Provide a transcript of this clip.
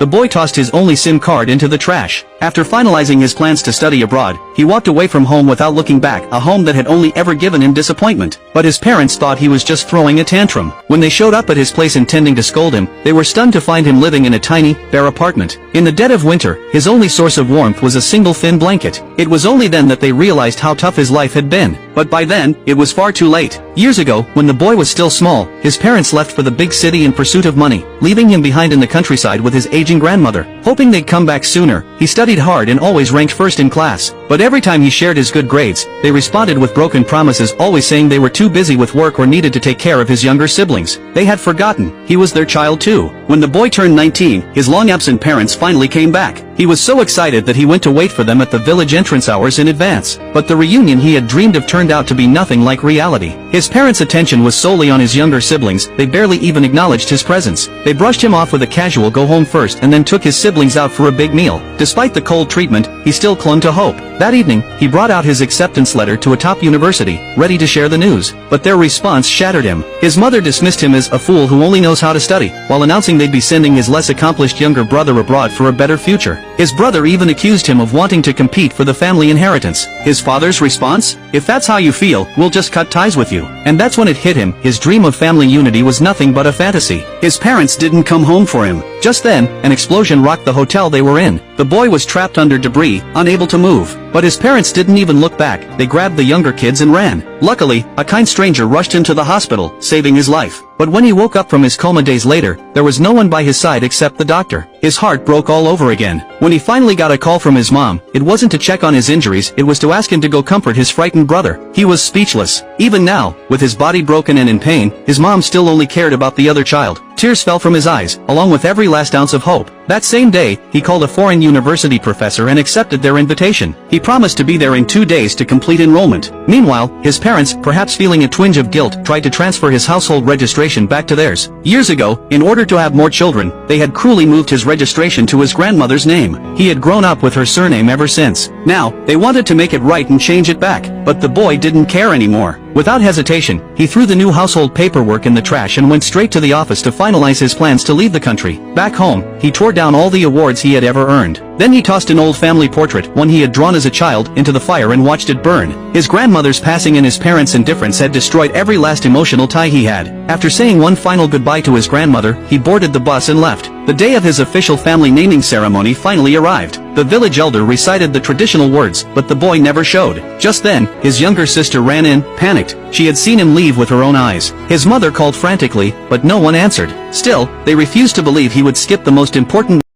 the boy tossed his only SIM card into the trash. After finalizing his plans to study abroad, he walked away from home without looking back, a home that had only ever given him disappointment. But his parents thought he was just throwing a tantrum. When they showed up at his place intending to scold him, they were stunned to find him living in a tiny, bare apartment. In the dead of winter, his only source of warmth was a single thin blanket. It was only then that they realized how tough his life had been. But by then, it was far too late. Years ago, when the boy was still small, his parents left for the big city in pursuit of money, leaving him behind in the countryside with his aging grandmother. Hoping they'd come back sooner, he studied hard and always ranked first in class. But every time he shared his good grades, they responded with broken promises, always saying they were too busy with work or needed to take care of his younger siblings. They had forgotten he was their child too. When the boy turned 19, his long-absent parents finally came back. He was so excited that he went to wait for them at the village entrance hours in advance. But the reunion he had dreamed of turned out to be nothing like reality. His parents' attention was solely on his younger siblings. They barely even acknowledged his presence. They brushed him off with a casual go home first and then took his siblings out for a big meal. Despite the cold treatment, he still clung to hope. That evening, he brought out his acceptance letter to a top university, ready to share the news. But their response shattered him. His mother dismissed him as a fool who only knows how to study, while announcing they'd be sending his less accomplished younger brother abroad for a better future. His brother even accused him of wanting to compete for the family inheritance. His father's response? "If that's how you feel, we'll just cut ties with you." And that's when it hit him. His dream of family unity was nothing but a fantasy. His parents didn't come home for him. Just then, an explosion rocked the hotel they were in. The boy was trapped under debris, unable to move. But his parents didn't even look back. They grabbed the younger kids and ran. Luckily, a kind stranger rushed him to the hospital, saving his life. But when he woke up from his coma days later, there was no one by his side except the doctor. His heart broke all over again. When he finally got a call from his mom, it wasn't to check on his injuries, it was to ask him to go comfort his frightened brother. He was speechless. Even now, with his body broken and in pain, his mom still only cared about the other child. Tears fell from his eyes, along with every last ounce of hope. That same day, he called a foreign university professor and accepted their invitation. He promised to be there in 2 days to complete enrollment. Meanwhile, his parents, perhaps feeling a twinge of guilt, tried to transfer his household registration back to theirs. Years ago, in order to have more children, they had cruelly moved his registration to his grandmother's name. He had grown up with her surname ever since. Now, they wanted to make it right and change it back. But the boy didn't care anymore. Without hesitation, he threw the new household paperwork in the trash and went straight to the office to finalize his plans to leave the country. Back home, he tore down all the awards he had ever earned. Then he tossed an old family portrait, one he had drawn as a child, into the fire and watched it burn. His grandmother's passing and his parents' indifference had destroyed every last emotional tie he had. After saying one final goodbye to his grandmother, he boarded the bus and left. The day of his official family naming ceremony finally arrived. The village elder recited the traditional words, but the boy never showed. Just then, his younger sister ran in, panicked. She had seen him leave with her own eyes. His mother called frantically, but no one answered. Still, they refused to believe he would skip the most important